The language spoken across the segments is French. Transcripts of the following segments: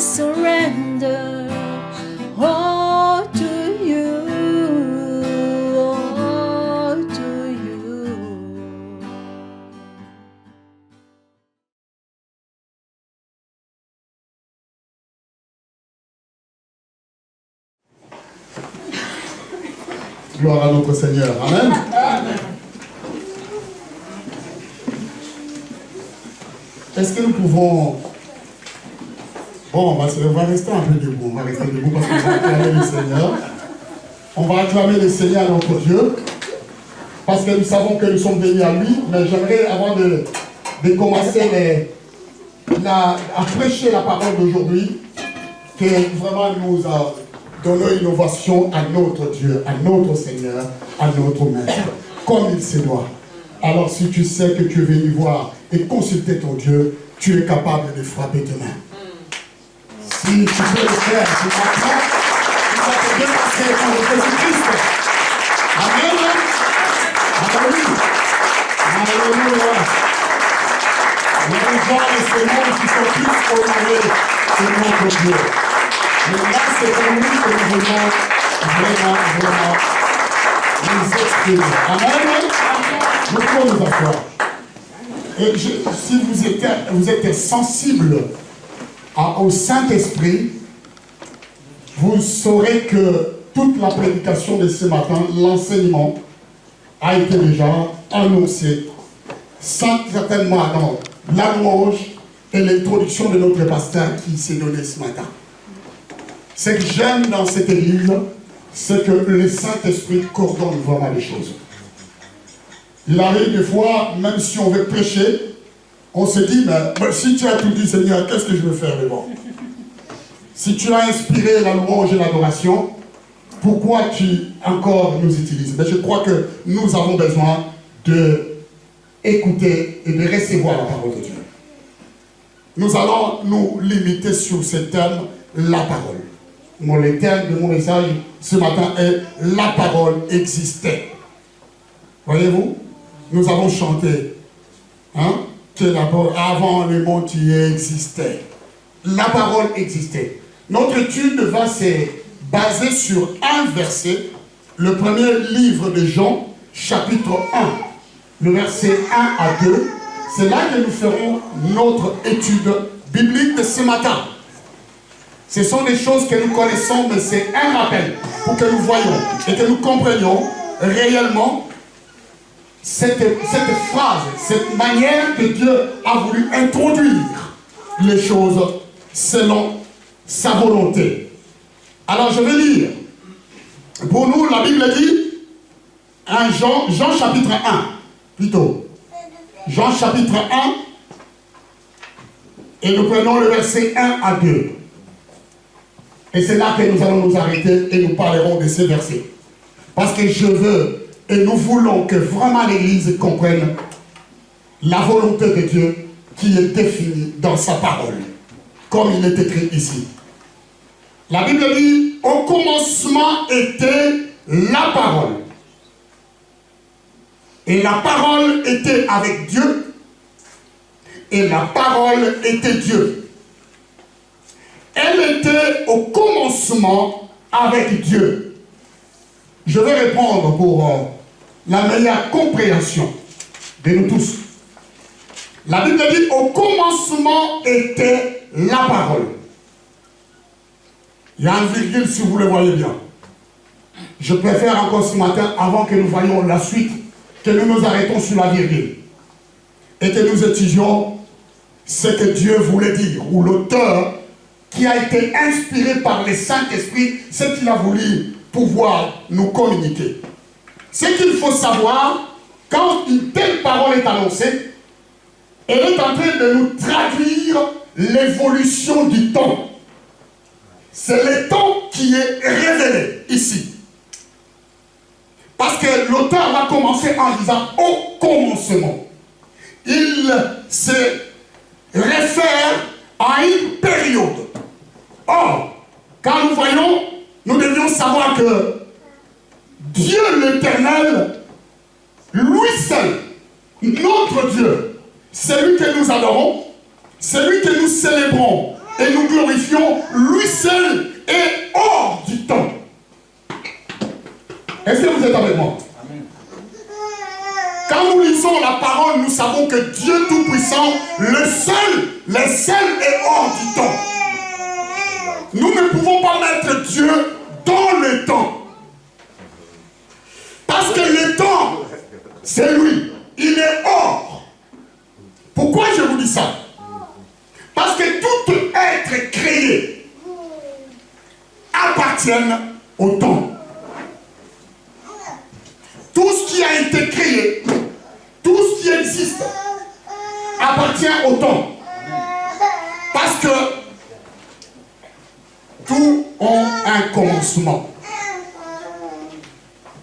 surrender all to you, all to you. Gloire à notre Seigneur. Amen. Est-ce que nous pouvons... Bon, on va rester un peu debout. On va rester debout parce qu'on va acclamer le Seigneur. On va acclamer le Seigneur, notre Dieu. Parce que nous savons que nous sommes venus à lui. Mais j'aimerais, avant de commencer à prêcher la parole d'aujourd'hui, que vraiment nous donnons une ovation à notre Dieu, à notre Seigneur, à notre Maître, comme il se doit. Alors si tu sais que tu es venu voir et consulter ton Dieu, tu es capable de frapper tes mains. Si tu peux le faire, tu comprends, tu vas te dépasser par le Jésus-Christ. Amen. Alléluia. Alléluia. Les gens et ces mondes qui sont tous honorés de notre Dieu. Mais là, c'est pour nous que nous voulons vraiment nous exprimer. Amen. Nous pouvons nous asseoir. Et si vous êtes sensible au Saint-Esprit, vous saurez que toute la prédication de ce matin, l'enseignement, a été déjà annoncé, certainement dans la louange et l'introduction de notre pasteur qui s'est donné ce matin. Ce que j'aime dans cette église, c'est que le Saint-Esprit coordonne vraiment les choses. Il arrive des fois, même si on veut prêcher, on se dit, mais si tu as tout dit, Seigneur, qu'est-ce que je veux faire devant? Si tu as inspiré la louange et l'adoration, pourquoi tu encore nous utilises? Mais je crois que nous avons besoin d'écouter et de recevoir la parole de Dieu. Nous allons nous limiter sur ce thème, la parole. Le thème de mon message ce matin est « La parole existait ». Voyez-vous, nous avons chanté que d'abord, avant le monde, tu existais. La parole existait. Notre étude va se baser sur un verset, le premier livre de Jean, chapitre 1, le verset 1 à 2. C'est là que nous ferons notre étude biblique de ce matin. Ce sont des choses que nous connaissons, mais c'est un rappel pour que nous voyions et que nous comprenions réellement cette phrase, cette manière que Dieu a voulu introduire les choses selon sa volonté. Alors je vais lire. Pour nous, la Bible dit, Jean chapitre 1, plutôt. Jean chapitre 1, et nous prenons le verset 1 à 2. Et c'est là que nous allons nous arrêter et nous parlerons de ces versets. Parce que je veux et nous voulons que vraiment l'Église comprenne la volonté de Dieu qui est définie dans sa parole, comme il est écrit ici. La Bible dit, au commencement était la parole. Et la parole était avec Dieu, et la parole était Dieu. Elle était au commencement avec Dieu. Je vais répondre pour la meilleure compréhension de nous tous. La Bible dit, au commencement était la parole. Il y a un virgule si vous le voyez bien. Je préfère encore ce matin, avant que nous voyions la suite, que nous nous arrêtons sur la virgule. Et que nous étudions ce que Dieu voulait dire, ou l'auteur qui a été inspiré par le Saint-Esprit, ce qu'il a voulu pouvoir nous communiquer. Ce qu'il faut savoir, quand une telle parole est annoncée, elle est en train de nous traduire l'évolution du temps. C'est le temps qui est révélé ici. Parce que l'auteur va commencer en disant « au commencement ». Il se réfère à une période. Or, quand nous voyons, nous devions savoir que Dieu l'Éternel, lui seul, notre Dieu, celui que nous adorons, celui que nous célébrons et nous glorifions, lui seul est hors du temps. Est-ce que vous êtes avec moi? Quand nous lisons la parole, nous savons que Dieu Tout-Puissant, le seul est hors du temps. Nous ne pouvons pas mettre Dieu dans le temps. Parce que le temps, c'est lui. Il est hors. Pourquoi je vous dis ça? Parce que tout être créé appartient au temps. Tout ce qui a été créé, tout ce qui existe, appartient au temps. Parce que tout a un commencement.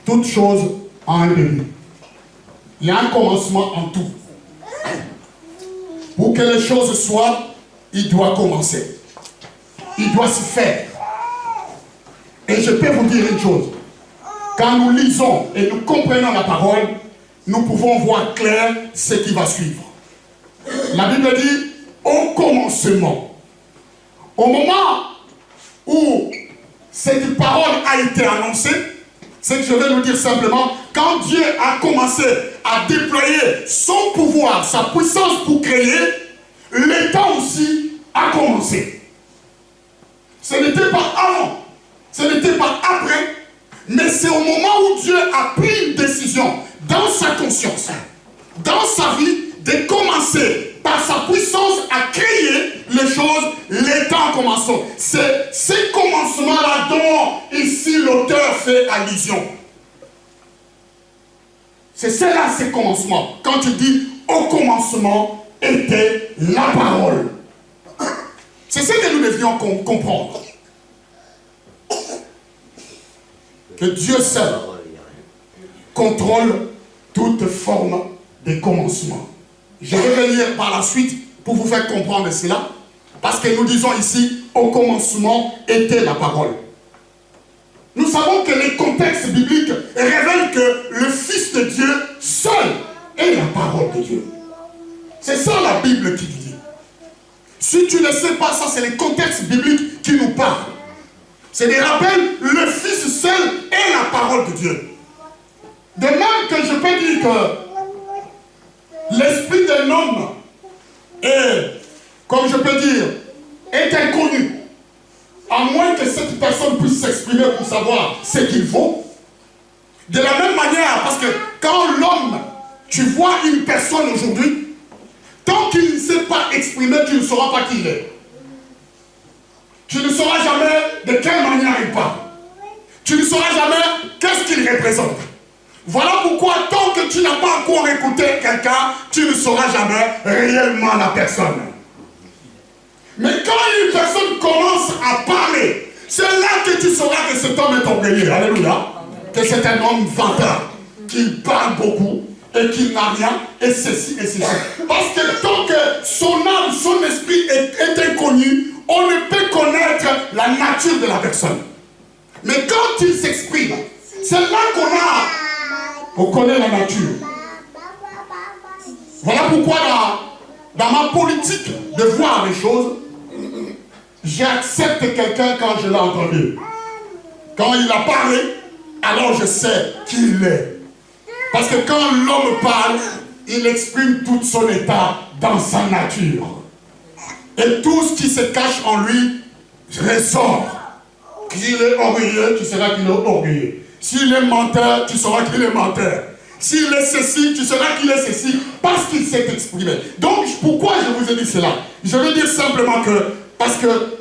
Toute chose a un début. Il y a un commencement en tout. Pour que les choses soient, il doit commencer. Il doit se faire. Et je peux vous dire une chose. Quand nous lisons et nous comprenons la parole, nous pouvons voir clair ce qui va suivre. La Bible dit, au commencement. Au moment où cette parole a été annoncée, c'est que je vais nous dire simplement, quand Dieu a commencé à déployer son pouvoir, sa puissance pour créer, le temps aussi a commencé. Ce n'était pas avant, ce n'était pas après, mais c'est au moment où Dieu a pris une décision dans sa conscience, dans sa vie, de commencer par sa puissance à créer les choses, les temps commençant. C'est ce commencement-là dont ici l'auteur fait allusion. C'est cela, ce commencement. Quand tu dis au commencement était la parole. C'est ce que nous devions comprendre. Que Dieu seul contrôle toute forme de commencement. Je vais venir par la suite pour vous faire comprendre cela. Parce que nous disons ici, au commencement était la parole. Nous savons que les contextes bibliques révèlent que le Fils de Dieu seul est la parole de Dieu. C'est ça la Bible qui dit. Si tu ne sais pas ça, c'est les contextes bibliques qui nous parlent. C'est des rappels, le Fils seul est la parole de Dieu. De même que je peux dire que l'esprit d'un homme est, comme je peux dire, est inconnu. À moins que cette personne puisse s'exprimer pour savoir ce qu'il vaut. De la même manière, parce que quand l'homme, tu vois une personne aujourd'hui, tant qu'il ne s'est pas exprimé, tu ne sauras pas qui il est. Tu ne sauras jamais de quelle manière il parle. Tu ne sauras jamais qu'est-ce qu'il représente. Voilà pourquoi tant que tu n'as pas encore écouté quelqu'un, tu ne sauras jamais réellement la personne. Mais quand une personne commence à parler, c'est là que tu sauras que cet homme est orgueilleux. Alléluia. Que c'est un homme vanteur, qui parle beaucoup et qui n'a rien, et ceci et ceci. Parce que tant que son âme, son esprit est inconnu, on ne peut connaître la nature de la personne. Mais quand il s'exprime, c'est là qu'on connaît la nature. Voilà pourquoi dans ma politique de voir les choses, j'accepte quelqu'un quand je l'ai entendu. Quand il a parlé, alors je sais qui il est. Parce que quand l'homme parle, il exprime tout son état dans sa nature. Et tout ce qui se cache en lui ressort. S'il est orgueilleux, tu sauras qu'il est orgueilleux. S'il est menteur, tu sauras qu'il est menteur. S'il est ceci, tu sauras qu'il est ceci, parce qu'il s'est exprimé. Donc, pourquoi je vous ai dit cela? Je veux dire simplement que, parce que,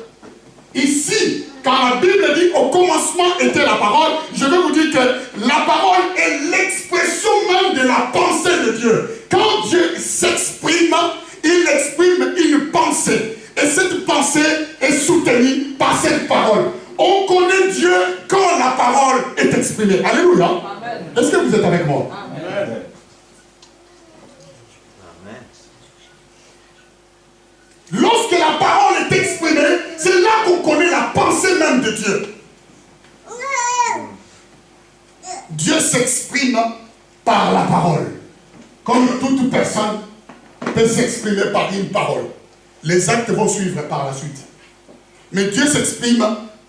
ici, quand la Bible dit au commencement était la parole, je veux vous dire que la parole est l'expression même de la pensée de Dieu. Quand Dieu s'exprime, il exprime une pensée. Et cette pensée est soutenue par cette parole. On connaît Dieu quand la parole est exprimée. Alléluia. Est-ce que vous êtes avec moi? Amen. Lorsque la parole est exprimée, c'est là qu'on connaît la pensée même de Dieu. Dieu s'exprime par la parole. Comme toute personne peut s'exprimer par une parole. Les actes vont suivre par la suite. Mais Dieu s'exprime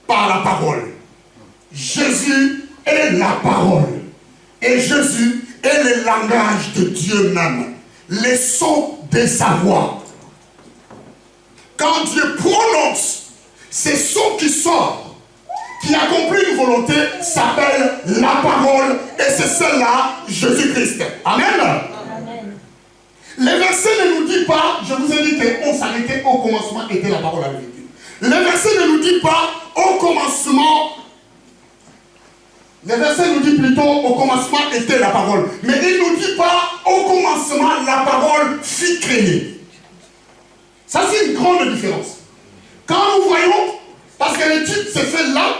par la parole. Jésus est la parole. Et Jésus est le langage de Dieu même. Les sons de sa voix. Quand Dieu prononce, ces sons qui sortent, qui accomplit une volonté, s'appelle la parole. Et c'est celle-là, Jésus-Christ. Amen. Amen. Les versets ne nous disent pas, je vous ai dit qu'on s'arrêtait au commencement, était la parole à vérité. Les versets ne nous disent pas au commencement. Les versets nous disent plutôt au commencement était la parole. Mais il ne nous dit pas au commencement la parole fut créée. Ça c'est une grande différence. Quand nous voyons, parce que l'étude s'est faite là,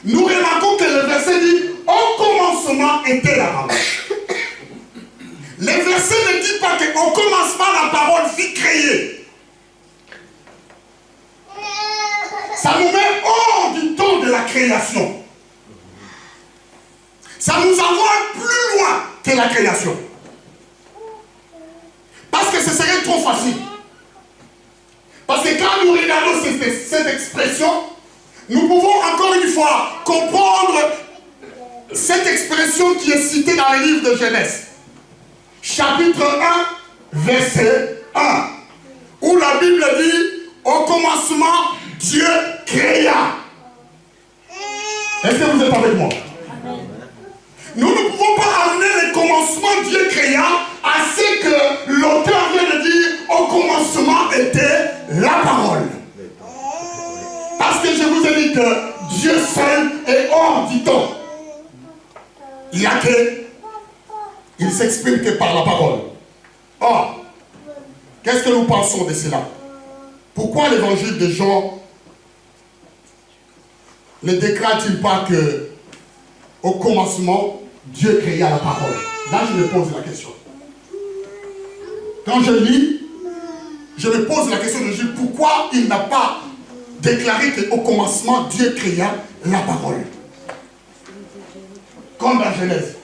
nous remarquons que le verset dit au commencement était la parole. Les versets ne disent pas qu'au commencement la parole fut créée. Ça nous met hors du temps de la création. Ça nous envoie plus loin que la création. Parce que ce serait trop facile. Parce que quand nous regardons cette expression, nous pouvons encore une fois comprendre cette expression qui est citée dans le livre de Genèse. Chapitre 1, verset 1. Où la Bible dit, au commencement, Dieu créa. Est-ce que vous êtes avec moi? Nous ne pouvons pas amener le commencement Dieu créa à ce que l'auteur vient de dire au commencement était la parole. Parce que je vous ai dit que Dieu seul est hors du temps. Il n'y a que, il s'exprime que par la parole. Or, qu'est-ce que nous pensons de cela? Pourquoi l'évangile de Jean ne déclare-t-il pas que au commencement, Dieu créa la parole? Là, je me pose la question. Quand je lis, je me pose la question de Dieu, pourquoi il n'a pas déclaré qu'au commencement, Dieu créa la parole? Comme dans Genèse.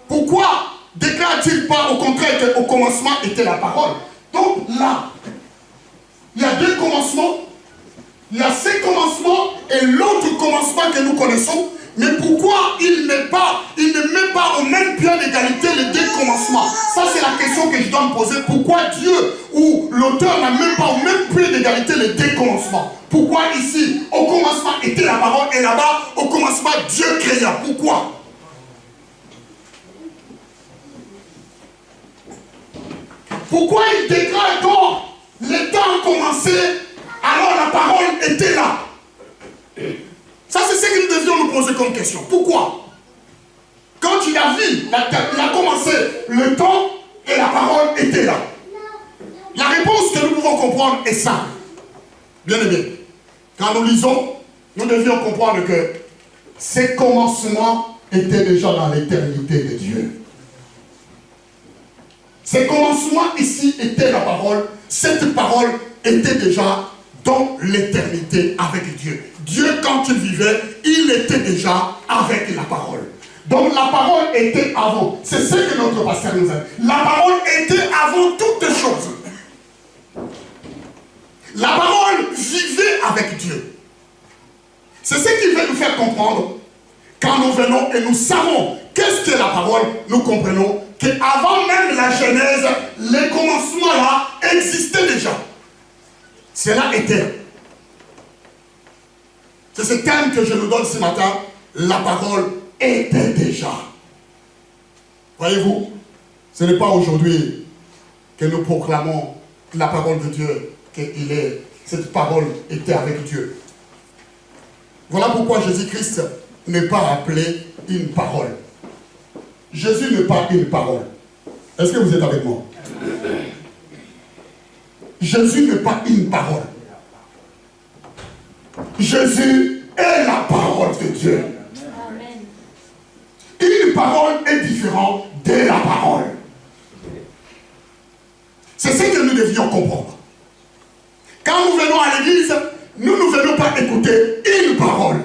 Pourquoi déclare-t-il pas au contraire qu'au commencement était la parole? Donc là, il y a deux commencements. Il y a ce commencement et l'autre commencement que nous connaissons. Mais pourquoi il ne met pas au même pied d'égalité les deux commencements? Ça, c'est la question que je dois me poser. Pourquoi Dieu ou l'auteur n'a même pas au même pied d'égalité les deux commencements? Pourquoi ici, au commencement était la parole et là-bas, au commencement, Dieu créa? Pourquoi? Pourquoi il déclare quand le temps a commencé, alors la parole était là? Ça, c'est ce que nous devions nous poser comme question. Pourquoi? Quand il a vu, il a commencé, le temps et la parole étaient là. La réponse que nous pouvons comprendre est ça. Bien aimé, quand nous lisons, nous devions comprendre que ces commencements étaient déjà dans l'éternité de Dieu. Ces commencements ici étaient la parole. Cette parole était déjà dans l'éternité avec Dieu. Dieu, quand il vivait, il était déjà avec la parole. Donc la parole était avant. C'est ce que notre pasteur nous a dit. La parole était avant toutes choses. La parole vivait avec Dieu. C'est ce qui veut nous faire comprendre. Quand nous venons et nous savons qu'est-ce que la parole, nous comprenons qu'avant même la Genèse, les commencements là existaient déjà. Cela était. C'est ce thème que je nous donne ce matin. La parole était déjà. Voyez-vous, ce n'est pas aujourd'hui que nous proclamons la parole de Dieu, cette parole était avec Dieu. Voilà pourquoi Jésus-Christ n'est pas appelé une parole. Jésus n'est pas une parole. Est-ce que vous êtes avec moi? Jésus n'est pas une parole. Jésus est la parole de Dieu. Amen. Une parole est différente de la parole. C'est ce que nous devions comprendre. Quand nous venons à l'église, nous ne venons pas écouter une parole.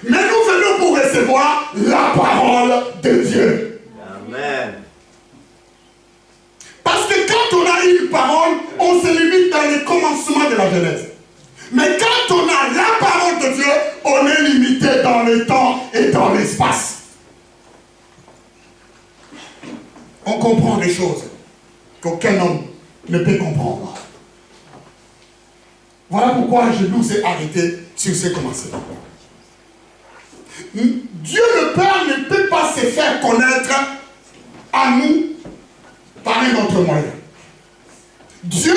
Mais nous venons pour recevoir la parole de Dieu. Amen. Parce que quand on a une parole, on se limite dans les commencements de la Genèse. Mais quand on a la parole de Dieu, on est limité dans le temps et dans l'espace. On comprend des choses qu'aucun homme ne peut comprendre. Voilà pourquoi je nous ai arrêtés sur ce commencement. Dieu le Père ne peut pas se faire connaître à nous par un autre moyen. Dieu,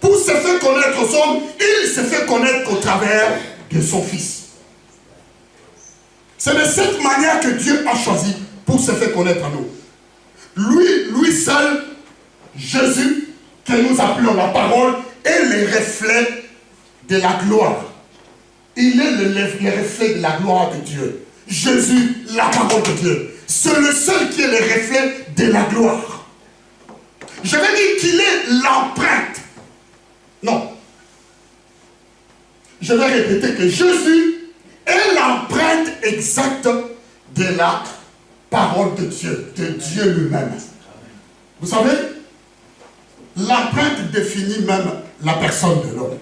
pour se faire connaître aux hommes, il se fait connaître au travers de son Fils. C'est de cette manière que Dieu a choisi pour se faire connaître à nous. Lui seul, Jésus, que nous appelons la parole, est le reflet de la gloire. Il est le reflet de la gloire de Dieu. Jésus, la parole de Dieu. C'est le seul qui est le reflet de la gloire. Je vais dire qu'il est l'empreinte. Non. Je vais répéter que Jésus est l'empreinte exacte de la parole de Dieu lui-même. Vous savez, l'empreinte définit même la personne de l'homme.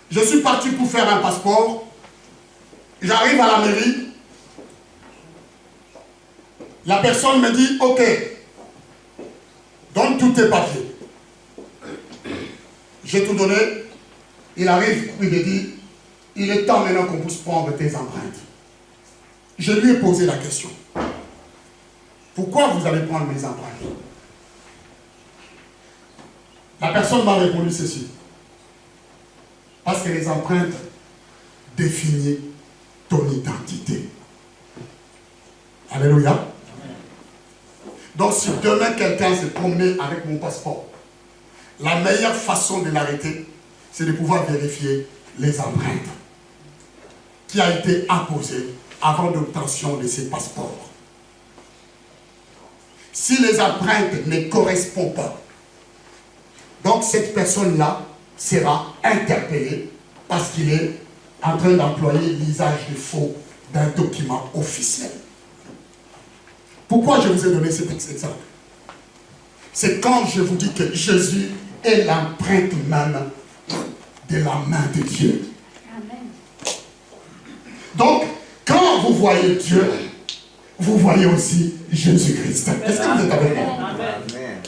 Je suis parti pour faire un passeport. J'arrive à la mairie. La personne me dit, ok, donne tous tes papiers. J'ai tout donné. Il arrive, il me dit, il est temps maintenant qu'on puisse prendre tes empreintes. Je lui ai posé la question. Pourquoi vous allez prendre mes empreintes? La personne m'a répondu ceci. Parce que les empreintes définissent ton identité. Alléluia. Amen. Donc si demain quelqu'un se promenait avec mon passeport, la meilleure façon de l'arrêter, c'est de pouvoir vérifier les empreintes qui a été imposées avant l'obtention de ces passeports. Si les empreintes ne correspondent pas, donc cette personne-là sera interpellée parce qu'il est en train d'employer l'usage de faux d'un document officiel. Pourquoi je vous ai donné cet exemple? C'est quand je vous dis que Jésus est l'empreinte même de la main de Dieu. Amen. Donc, quand vous voyez Dieu, vous voyez aussi Jésus-Christ. Est-ce que vous êtes avec moi? Amen.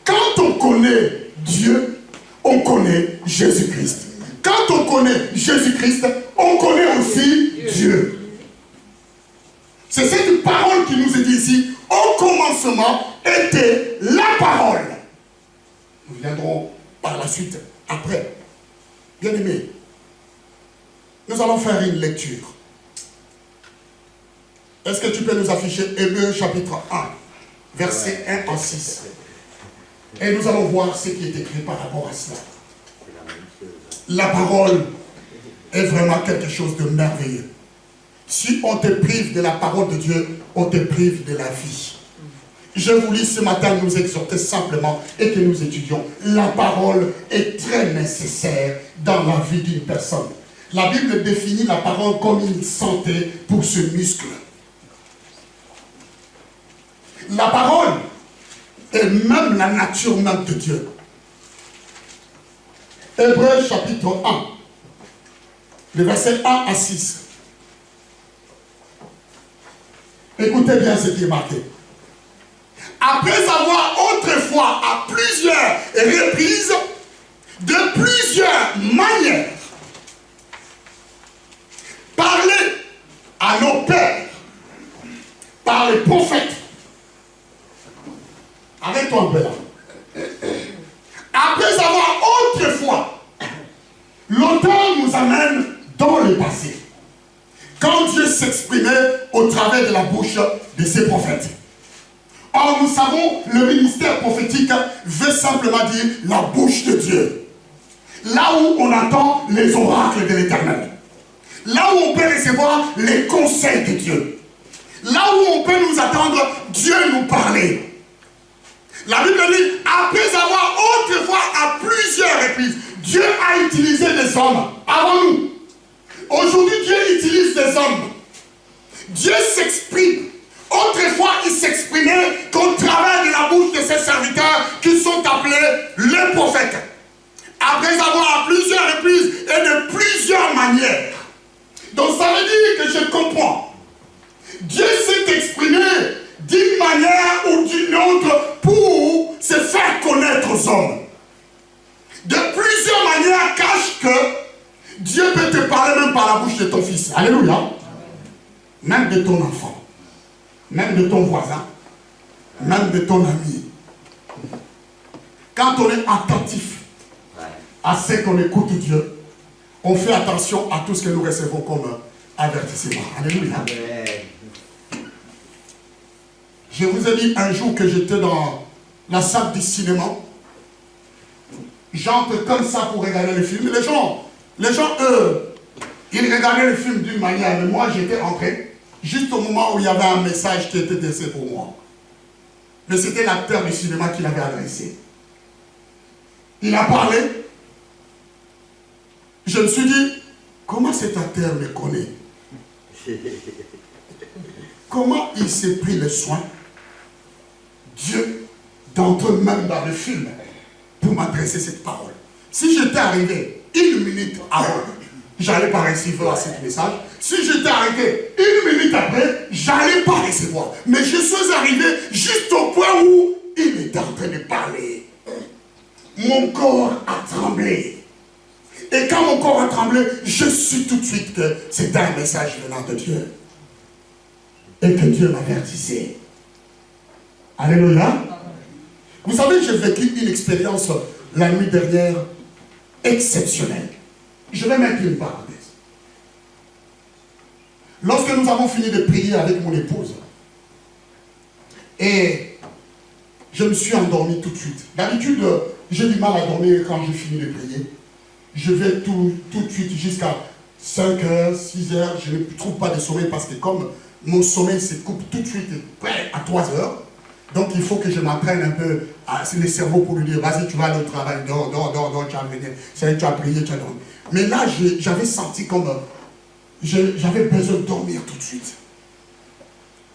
Quand on connaît Dieu, on connaît Jésus-Christ. Quand on connaît Jésus-Christ, on connaît aussi Dieu. C'est cette parole qui nous est dit ici, au commencement était la parole. Nous viendrons par la suite, après. Bien aimé, nous allons faire une lecture. Est-ce que tu peux nous afficher Hébreux chapitre 1, verset 1 à 6? Et nous allons voir ce qui est écrit par rapport à cela. La parole est vraiment quelque chose de merveilleux. Si on te prive de la parole de Dieu, on te prive de la vie. Je vous lis ce matin, nous exhorter simplement et que nous étudions. La parole est très nécessaire dans la vie d'une personne. La Bible définit la parole comme une santé pour ce muscle. La parole est même la nature même de Dieu. Hébreux chapitre 1, le verset 1 à 6. Écoutez bien ce qui est marqué. Après avoir autrefois à plusieurs reprises, de plusieurs manières, parlé à nos pères, par les prophètes. Arrête-toi un peu là. Après avoir autrefois, l'auteur nous amène dans le passé. Quand Dieu s'exprimait au travers de la bouche de ses prophètes. Or, nous savons, le ministère prophétique veut simplement dire la bouche de Dieu. Là où on entend les oracles de l'Éternel. Là où on peut recevoir les conseils de Dieu. Là où on peut nous attendre, Dieu nous parler. La Bible dit, après avoir autrefois à plusieurs reprises, Dieu a utilisé des hommes avant nous. Aujourd'hui, Dieu utilise des hommes. Dieu s'exprime. Autrefois, il s'exprimait qu'au travers de la bouche de ses serviteurs qui sont appelés les prophètes. Après avoir ton fils. Alléluia. Même de ton enfant. Même de ton voisin. Même de ton ami. Quand on est attentif à ce qu'on écoute Dieu, on fait attention à tout ce que nous recevons comme avertissement. Alléluia. Je vous ai dit un jour que j'étais dans la salle du cinéma. J'entre comme ça pour regarder le film. Les gens, eux, ils regardaient le film d'une manière, mais moi j'étais entré juste au moment où il y avait un message qui était laissé pour moi. Mais c'était l'acteur du cinéma qui l'avait adressé. Il a parlé. Je me suis dit, comment cet acteur me connaît? Comment il s'est pris le soin, Dieu, d'entrer même dans le film, pour m'adresser cette parole? Si j'étais arrivé 1 minute avant, j'allais pas recevoir ce message. Si j'étais arrêté 1 minute après, j'allais pas recevoir. Mais je suis arrivé juste au point où il était en train de parler. Mon corps a tremblé. Et quand mon corps a tremblé, je suis tout de suite que c'était un message venant de Dieu. Et que Dieu m'avertissait. Alléluia. Vous savez, j'ai vécu une expérience la nuit dernière exceptionnelle. Je vais mettre une parenthèse. Lorsque nous avons fini de prier avec mon épouse, et je me suis endormi tout de suite. D'habitude, j'ai du mal à dormir quand je finis de prier. Je vais tout de suite jusqu'à 5 heures, 6 heures. Je ne trouve pas de sommeil parce que comme mon sommeil se coupe tout de suite près à 3 heures, donc il faut que je m'entraîne un peu le cerveau pour lui dire, vas-y, tu vas aller au travail, dors, tu vas venir, tu as prié, tu as dormi. Mais là, j'avais senti comme, j'avais besoin de dormir tout de suite.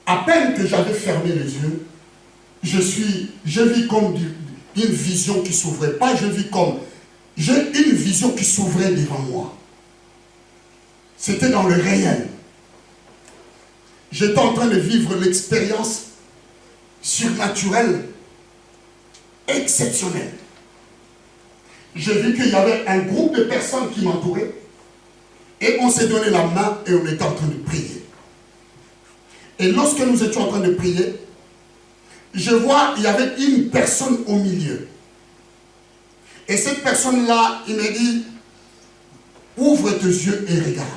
À peine que j'avais fermé les yeux, je vis comme une vision qui s'ouvrait. Pas je vis comme, j'ai une vision qui s'ouvrait devant moi. C'était dans le réel. J'étais en train de vivre l'expérience surnaturelle, exceptionnelle. J'ai vu qu'il y avait un groupe de personnes qui m'entouraient et on s'est donné la main et on était en train de prier. Et lorsque nous étions en train de prier, je vois il y avait une personne au milieu. Et cette personne-là, il m'a dit, ouvre tes yeux et regarde.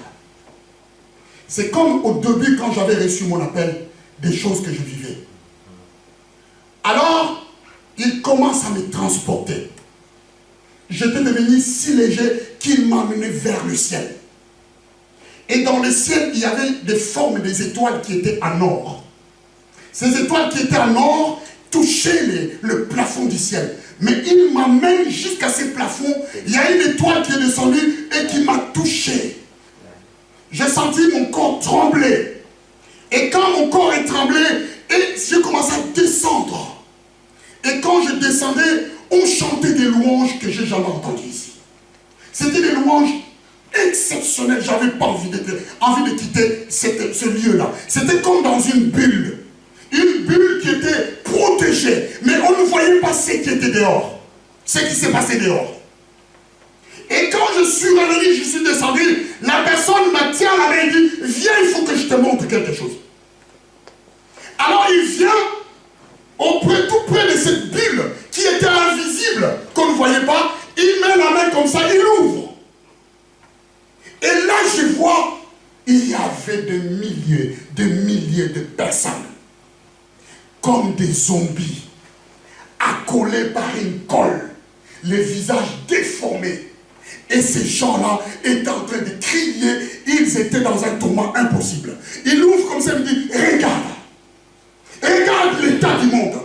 C'est comme au début quand j'avais reçu mon appel, des choses que je vivais. Alors, il commence à me transporter. J'étais devenu si léger qu'il m'emmenait vers le ciel. Et dans le ciel, il y avait des formes des étoiles qui étaient en or. Ces étoiles qui étaient en or touchaient le plafond du ciel. Mais il m'amène jusqu'à ce plafond. Il y a une étoile qui est descendue et qui m'a touché. J'ai senti mon corps trembler. Et quand mon corps est tremblé, et j'ai commencé à descendre. Et quand je descendais, on chantait des louanges que j'ai jamais entendues ici. C'était des louanges exceptionnelles. J'avais pas envie de quitter ce lieu-là. C'était comme dans une bulle. Une bulle qui était protégée. Mais on ne voyait pas ce qui était dehors. Ce qui s'est passé dehors. Et quand je suis revenu, je suis descendu, la personne m'a tient la main et dit, viens, il faut que je te montre quelque chose. Alors il vient tout près de cette bulle qui était invisible, qu'on ne voyait pas, il met la main comme ça, il ouvre. Et là je vois, il y avait des milliers de personnes, comme des zombies, accolés par une colle, les visages déformés. Et ces gens-là étaient en train de crier, ils étaient dans un tourment impossible. Il ouvre comme ça et me dit, regarde l'état du monde.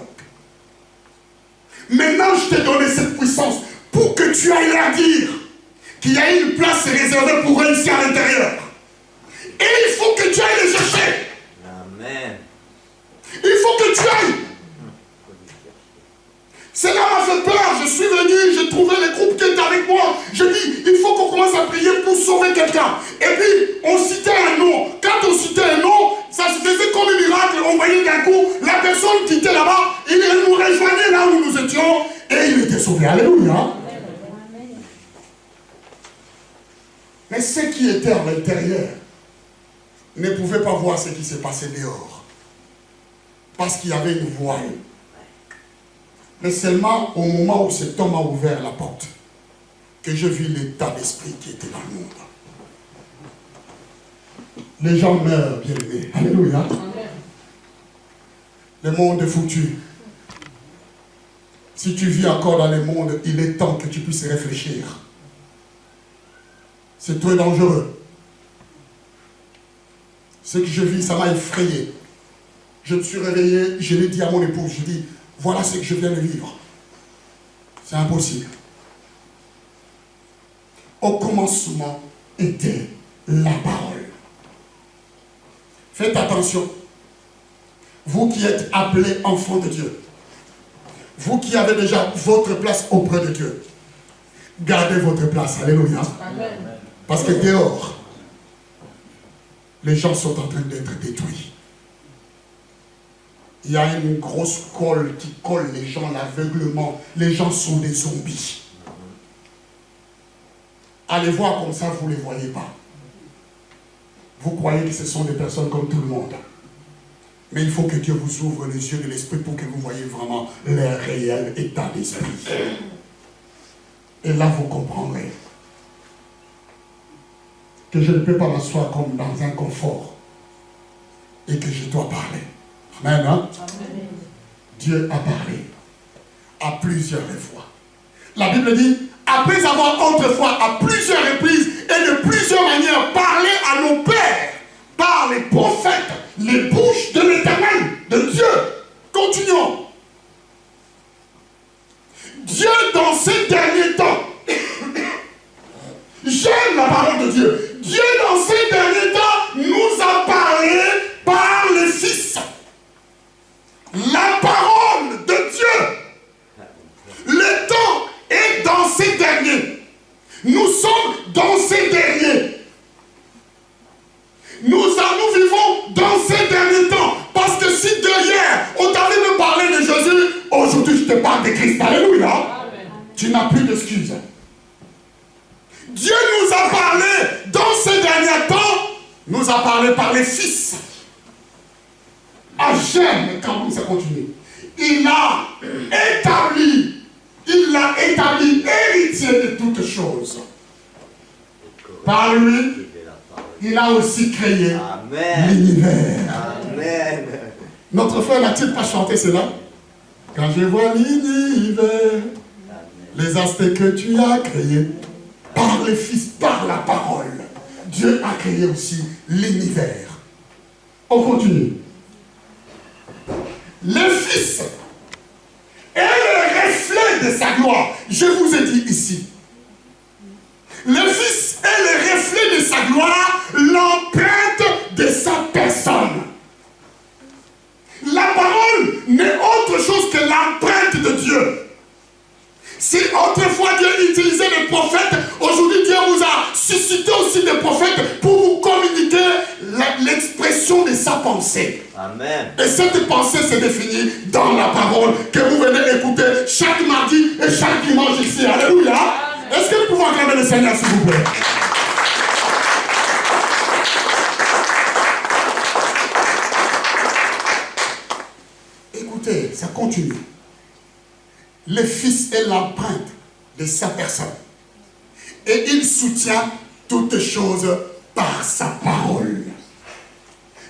Maintenant, je t'ai donné cette puissance pour que tu ailles leur dire qu'il y a une place réservée pour eux ici à l'intérieur. Et il faut que tu ailles les chercher. Amen. Il faut que tu ailles. Cela m'a fait peur. Je suis venu, j'ai trouvé les groupes qui étaient avec moi. Je dis, il faut qu'on commence à prier pour sauver quelqu'un. Et puis, on citait un nom. Quand on citait un nom, ça se faisait comme un miracle. On voyait d'un coup, la personne qui était là-bas, il nous rejoignait là où nous étions. Et il était sauvé. Alléluia. Mais ce qui était à l'intérieur ne pouvait pas voir ce qui s'est passé dehors. Parce qu'il y avait une voile. Mais seulement au moment où cet homme a ouvert la porte, que je vis l'état d'esprit qui était dans le monde. Les gens meurent, bien-aimés. Alléluia. Le monde est foutu. Si tu vis encore dans le monde, il est temps que tu puisses réfléchir. C'est très dangereux. Ce que je vis, ça m'a effrayé. Je me suis réveillé, je l'ai dit à mon épouse, je dis, voilà ce que je viens de vivre. C'est impossible. Au commencement était la parole. Faites attention. Vous qui êtes appelés enfants de Dieu, vous qui avez déjà votre place auprès de Dieu, gardez votre place. Alléluia. Amen. Parce que dehors, les gens sont en train d'être détruits. Il y a une grosse colle qui colle les gens, l'aveuglement. Les gens sont des zombies. Allez voir comme ça, vous ne les voyez pas. Vous croyez que ce sont des personnes comme tout le monde. Mais il faut que Dieu vous ouvre les yeux de l'esprit pour que vous voyez vraiment leur réel état d'esprit. Et là, vous comprendrez que je ne peux pas m'asseoir comme dans un confort et que je dois parler. Amen, hein? Amen. Dieu a parlé à plusieurs fois. La Bible dit, après avoir autrefois à plusieurs reprises et de plusieurs manières parlé à nos pères par les prophètes, les bouches de l'Éternel, de Dieu. Continuons. Dieu dans ces derniers temps, j'aime la parole de Dieu. Dieu dans ces derniers temps nous a parlé par le Fils. La parole de Dieu. Le temps est dans ces derniers. Nous sommes dans ces derniers. Nous vivons dans ces derniers temps. Parce que si hier, on t'avait me parlé de Jésus, aujourd'hui je te parle de Christ. Alléluia. Amen. Tu n'as plus d'excuses. Dieu nous a parlé dans ces derniers temps, nous a parlé par les fils. Ah, j'aime quand ça continue. Il l'a établi héritier de toutes choses. Par lui, il a aussi créé l'univers. Amen. Notre frère n'a-t-il pas chanté cela? Quand je vois l'univers, les aspects que tu as créés, par le Fils, par la parole, Dieu a créé aussi l'univers. On continue. Le Fils est le reflet de sa gloire. Je vous ai dit ici. Le Fils est le reflet de sa gloire, l'empreinte de sa personne. La parole n'est autre chose que l'empreinte de Dieu. Si autrefois Dieu utilisait des prophètes, aujourd'hui Dieu vous a suscité aussi des prophètes pour vous communiquer l'expression de sa pensée. Amen. Et cette pensée se définit dans la parole que vous venez écouter chaque mardi et chaque dimanche ici. Alléluia. Est-ce que nous pouvons acclamer le Seigneur s'il vous plaît? Écoutez, ça continue. Le Fils est l'empreinte de sa personne. Et il soutient toutes choses par sa parole.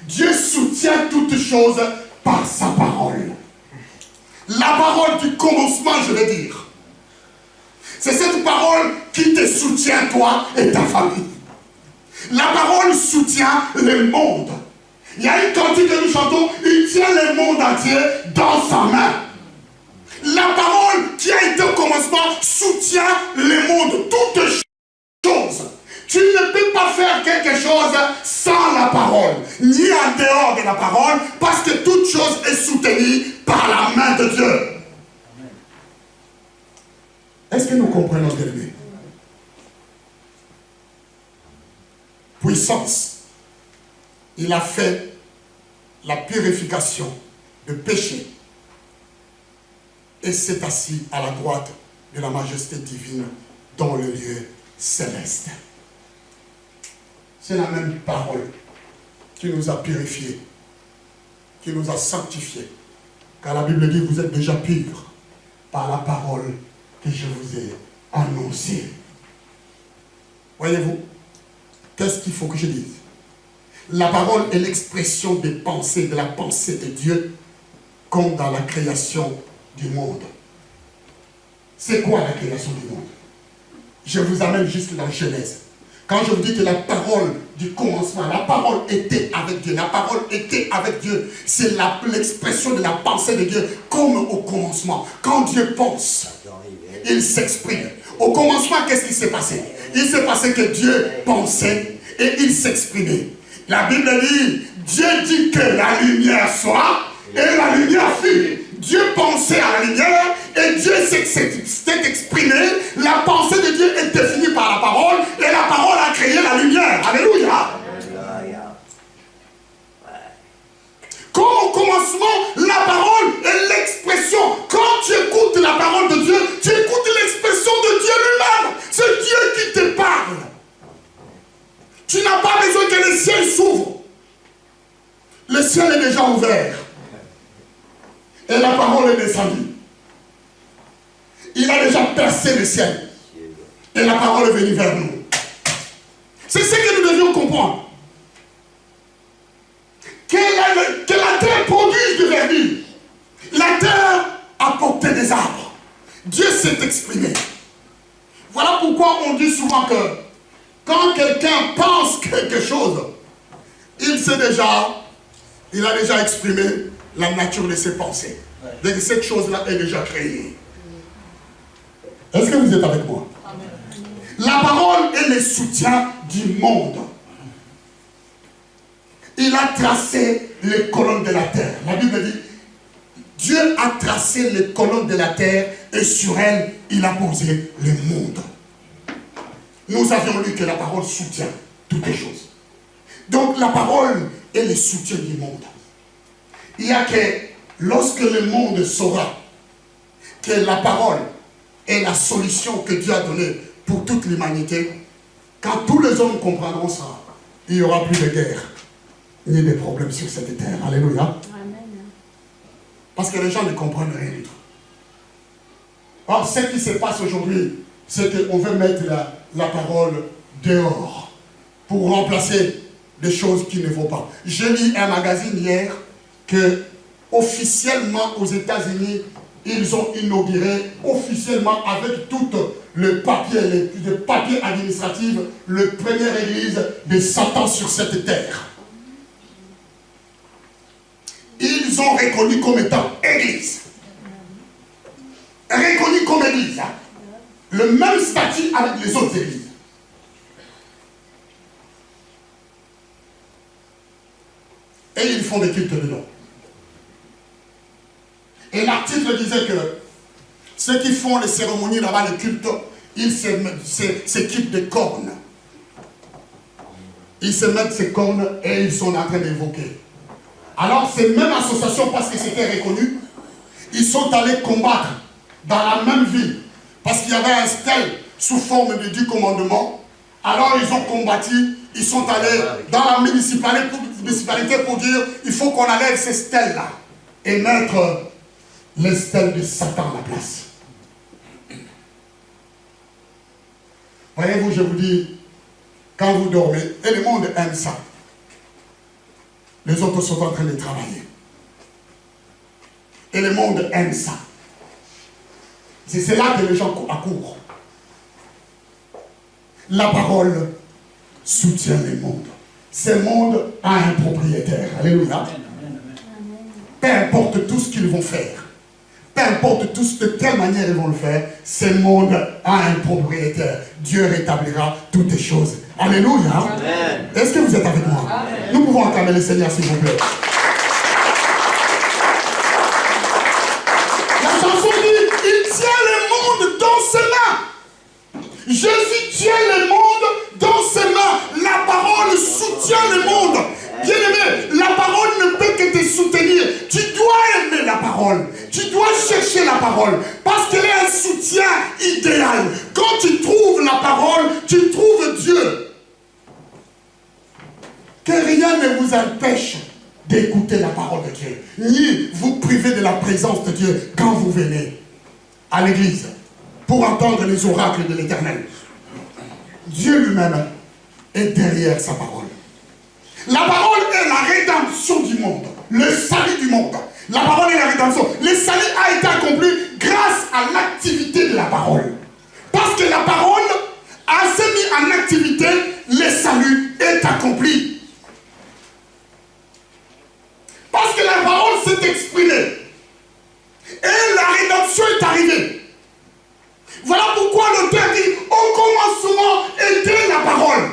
Dieu soutient toutes choses par sa parole. La parole du commencement, je vais dire. C'est cette parole qui te soutient, toi et ta famille. La parole soutient le monde. Il y a une cantique que nous chantons, il tient le monde entier dans sa main. La parole qui a été au commencement soutient le monde, toutes choses. Tu ne peux pas faire quelque chose sans la parole, ni en dehors de la parole, parce que toute chose est soutenue par la main de Dieu. Est-ce que nous comprenons bien? Puissance. Il a fait la purification de péché et s'est assis à la droite de la majesté divine dans le lieu céleste. C'est la même parole qui nous a purifiés, qui nous a sanctifiés. Car la Bible dit, vous êtes déjà purs par la parole que je vous ai annoncée. Voyez-vous, qu'est-ce qu'il faut que je dise? La parole est l'expression des pensées, de la pensée de Dieu, comme dans la création du monde. C'est quoi la création du monde? Je vous amène jusque dans Genèse. Quand je vous dis que la parole du commencement, la parole était avec Dieu, la parole était avec Dieu, c'est l'expression de la pensée de Dieu, comme au commencement. Quand Dieu pense, il s'exprime. Au commencement, qu'est-ce qui s'est passé? Il s'est passé que Dieu pensait et il s'exprimait. La Bible dit, Dieu dit que la lumière soit, et la lumière fut. Dieu pensait à la lumière et Dieu s'est exprimé. La pensée de Dieu est définie par la parole et la parole a créé la lumière. Alléluia. Comme au commencement, la parole est l'expression. Quand tu écoutes la parole de Dieu, tu écoutes l'expression de Dieu lui-même. C'est Dieu qui te parle. Tu n'as pas besoin que le ciel s'ouvre. Le ciel est déjà ouvert. Et la parole est descendue. Il a déjà percé le ciel. Et la parole est venue vers nous. C'est ce que nous devions comprendre. Que la terre produise du verdure. La terre a porté des arbres. Dieu s'est exprimé. Voilà pourquoi on dit souvent que quand quelqu'un pense quelque chose, il a déjà exprimé la nature de ses pensées. Donc cette chose-là est déjà créée. Est-ce que vous êtes avec moi? Amen. La parole est le soutien du monde. Il a tracé les colonnes de la terre. La Bible dit, Dieu a tracé les colonnes de la terre et sur elles, il a posé le monde. Nous avions lu que la parole soutient toutes les choses. Donc la parole est le soutien du monde. Il y a que lorsque le monde saura que la parole est la solution que Dieu a donnée pour toute l'humanité, quand tous les hommes comprendront ça, il n'y aura plus de guerre, ni de problèmes sur cette terre. Alléluia. Amen. Parce que les gens ne comprennent rien du tout. Or, ce qui se passe aujourd'hui, c'est qu'on veut mettre la parole dehors pour remplacer des choses qui ne vont pas. J'ai lu un magazine hier que officiellement aux États-Unis, ils ont inauguré officiellement avec tout le papier, les papiers administratifs, le première église de Satan sur cette terre. Ils ont reconnu comme étant église. Reconnu comme église. Hein? Le même statut avec les autres églises. Et ils font des cultes dedans. Et l'article disait que ceux qui font les cérémonies là-bas, les cultes, ils s'équipent de cornes. Ils se mettent ces cornes et ils sont en train d'évoquer. Alors, ces mêmes associations, parce que c'était reconnu, ils sont allés combattre dans la même ville. Parce qu'il y avait un stèle sous forme de 10 commandements. Alors, ils ont combattu, ils sont allés dans la municipalité pour dire il faut qu'on enlève ces stèles-là et mettre les stèles de Satan à la place. Voyez-vous, je vous dis, quand vous dormez, et le monde aime ça, les autres sont en train de travailler. Et le monde aime ça. C'est là que les gens accourent. La parole soutient le monde. Ce monde a un propriétaire. Alléluia. Peu importe tout ce qu'ils vont faire. Peu importe de quelle manière ils vont le faire, ce monde a un propriétaire. Dieu rétablira toutes les choses. Alléluia. Est-ce que vous êtes avec moi? Amen. Nous pouvons acclamer le Seigneur, s'il vous plaît. La chanson dit, il tient le monde dans ses mains. Jésus tient le monde dans ses mains. La parole soutient le monde. Bien-aimé, la parole ne peut que te soutenir. Tu dois aimer la parole. Tu dois chercher la parole. Parce qu'elle est un soutien idéal. Quand tu trouves la parole, tu trouves Dieu. que rien ne vous empêche d'écouter la parole de Dieu, ni vous priver de la présence de Dieu quand vous venez à l'église pour entendre les oracles de l'Éternel. Dieu lui-même est derrière sa parole. La parole est la rédemption du monde, le salut du monde. La parole est la rédemption. Le salut a été accompli grâce à l'activité de la parole. Parce que la parole a s'est mis en activité, le salut est accompli. Parce que la parole s'est exprimée. Et la rédemption est arrivée. Voilà pourquoi l'auteur dit, au commencement était la parole.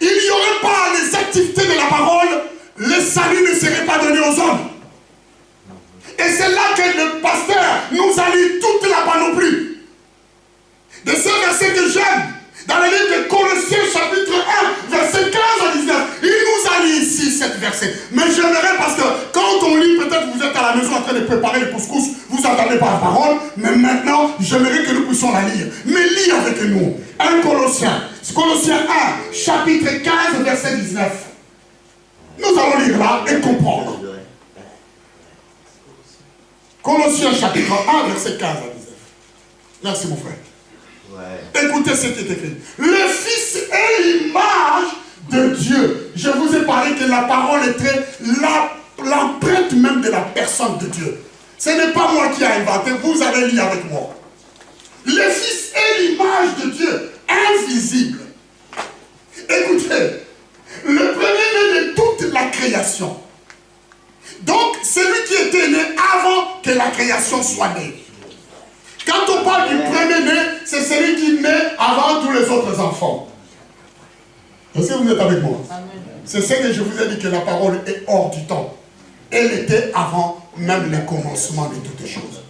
Il n'y aurait pas les activités de la parole, le salut ne serait pas donné aux hommes. Et c'est là que le pasteur nous a lu toute la panoplie. De ce verset que j'aime, dans le livre de Colossiens chapitre 1, verset 15 à 19, il nous a lu ici cette verset. Mais j'aimerais parce que quand on lit, peut-être vous êtes à la maison en train de préparer le couscous, vous n'entendez pas la parole, mais maintenant, j'aimerais que nous puissions la lire. Mais lis avec nous. 1 Colossiens 1, chapitre 15, verset 19. Nous allons lire là et comprendre. Colossiens chapitre 1, verset 15 à 19. Merci mon frère. Ouais. Écoutez ce qui est écrit. Le Fils est l'image de Dieu. Je vous ai parlé que la parole était l'empreinte même de la personne de Dieu. Ce n'est pas moi qui ai inventé, vous avez lu avec moi. Le Fils est l'image de Dieu, invisible. Écoutez, le premier-né de toute la création. Donc, celui qui était né avant que la création soit née. Quand on parle du premier-né, c'est celui qui naît avant tous les autres enfants. Est-ce que vous êtes avec moi? C'est ce que je vous ai dit, que la parole est hors du temps. Elle était avant même le commencement de toutes choses.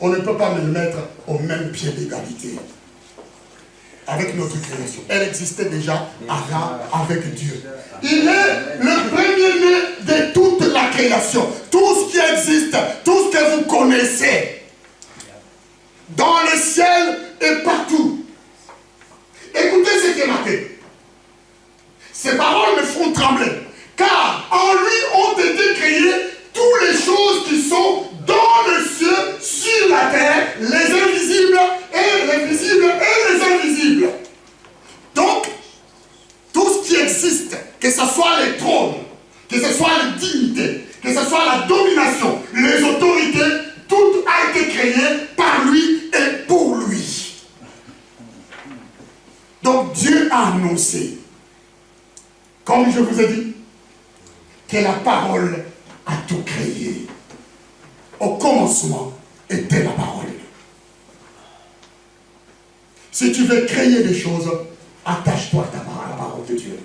On ne peut pas me le mettre au même pied d'égalité avec notre création. Elle existait déjà avant avec Dieu. Il est le premier-né de toute la création. Tout ce qui existe, tout ce que vous connaissez, dans le ciel et partout. Écoutez ce qui est marqué. Ces paroles me font trembler. Car en lui ont été créées toutes les choses qui sont dans le ciel, sur la terre, les invisibles et les visibles et les invisibles. Donc, tout ce qui existe, que ce soit les trônes, que ce soit les dignités, que ce soit la domination, les autorités, tout a été créé par lui et pour lui. Donc Dieu a annoncé, comme je vous ai dit, que la parole a tout créé. Au commencement était la parole. Si tu veux créer des choses, attache-toi à la parole de Dieu.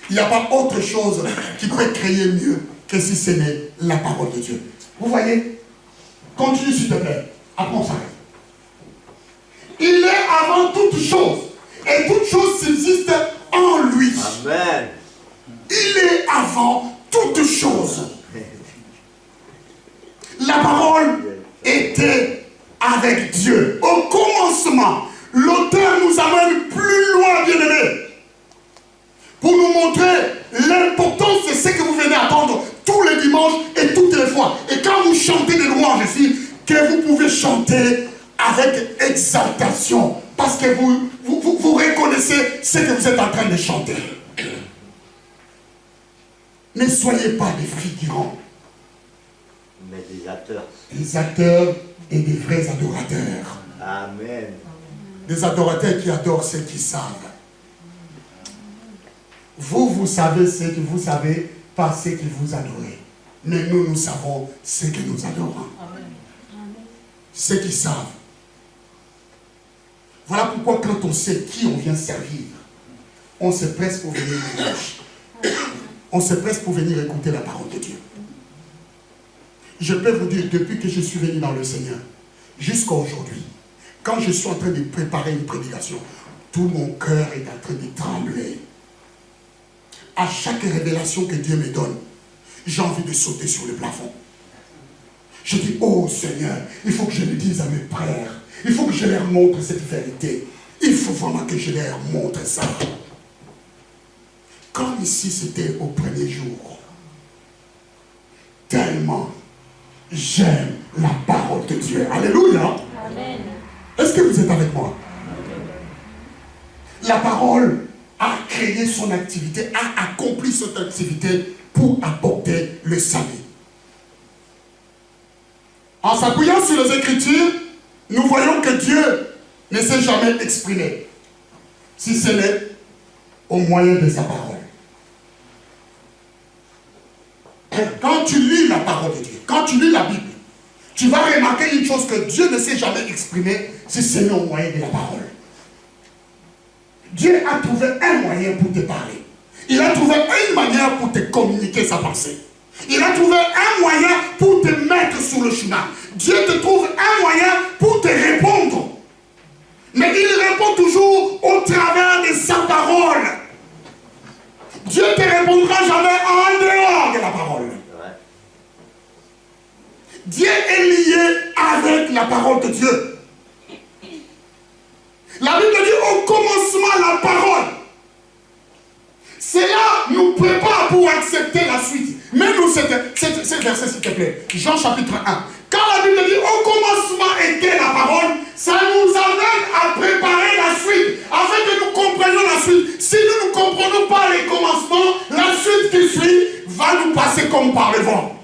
Il n'y a pas autre chose qui peut créer mieux que si ce n'est la parole de Dieu. Vous voyez? Continue s'il te plaît. Après on s'arrête. Il est avant toute chose. Et toute chose subsiste en lui. Amen. Il est avant toute chose. La parole était avec Dieu. Au commencement, l'auteur nous amène plus loin, bien-aimés, pour nous montrer l'importance de ce que vous venez attendre tous les dimanches et toutes les fois. Et quand vous chantez des louanges ici, que vous pouvez chanter avec exaltation, parce que vous reconnaissez ce que vous êtes en train de chanter. Ne soyez pas des figurants, mais des acteurs. Des acteurs et des vrais adorateurs. Amen. Des adorateurs qui adorent ceux qui savent. Vous savez ce que vous savez, pas ce que vous adorez. Mais nous savons ce que nous adorons. Amen. Ceux qui savent. Voilà pourquoi quand on sait qui on vient servir, on se presse pour venir louer. On se presse pour venir écouter la parole de Dieu. Je peux vous dire, depuis que je suis venu dans le Seigneur, jusqu'à aujourd'hui, quand je suis en train de préparer une prédication, tout mon cœur est en train de trembler. À chaque révélation que Dieu me donne, j'ai envie de sauter sur le plafond. Je dis, oh Seigneur, il faut que je le dise à mes frères. Il faut que je leur montre cette vérité. Il faut vraiment que je leur montre ça. Comme ici c'était au premier jour. Tellement j'aime la parole de Dieu. Alléluia. Amen. Est-ce que vous êtes avec moi? La parole a créé son activité, a accompli cette activité pour apporter le salut. En s'appuyant sur les Écritures, nous voyons que Dieu ne s'est jamais exprimé, si ce n'est au moyen de sa parole. Quand tu lis la parole de Dieu, quand tu lis la Bible, tu vas remarquer une chose que Dieu ne s'est jamais exprimé, si ce n'est au moyen de la parole. Dieu a trouvé un moyen pour te parler. Il a trouvé une manière pour te communiquer sa pensée. Il a trouvé un moyen pour te mettre sur le chemin. Dieu te trouve un moyen pour te répondre. Mais il répond toujours au travers de sa parole. Dieu ne te répondra jamais en dehors de la parole. Dieu est lié avec la parole de Dieu. La Bible dit au commencement la parole. Cela nous prépare pour accepter la suite. Mets-nous ce verset s'il te plaît. Jean chapitre 1. Quand la Bible dit au commencement était la parole, ça nous amène à préparer la suite, afin que nous comprenions la suite. Si nous ne comprenons pas les commencements, la suite qui suit va nous passer comme par le vent.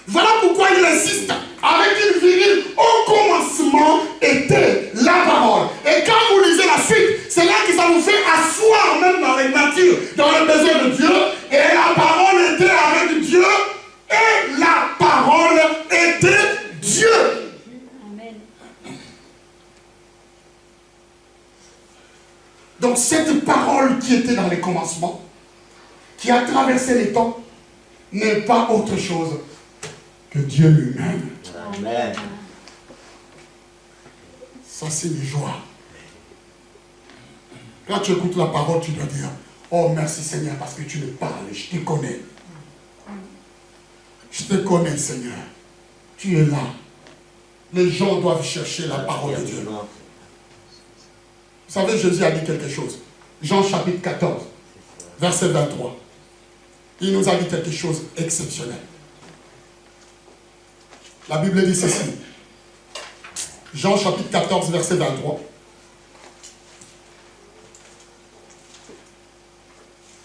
Voilà pourquoi il insiste avec une virgule. Au commencement était la parole. Et quand vous lisez la suite, c'est là que ça vous fait asseoir même dans les natures, dans le besoin de Dieu. Et la parole était avec Dieu. Et la parole était Dieu. Amen. Donc cette parole qui était dans les commencements, qui a traversé les temps, n'est pas autre chose que Dieu lui-même. Amen. Ça, c'est une joie. Quand tu écoutes la parole, tu dois dire, oh merci Seigneur, parce que tu me parles, je te connais. Je te connais, Seigneur. Tu es là. Les gens doivent chercher la parole de Dieu. Vous savez, Jésus a dit quelque chose. Jean chapitre 14, verset 23. Il nous a dit quelque chose d'exceptionnel. La Bible dit ceci. Jean chapitre 14, verset 23.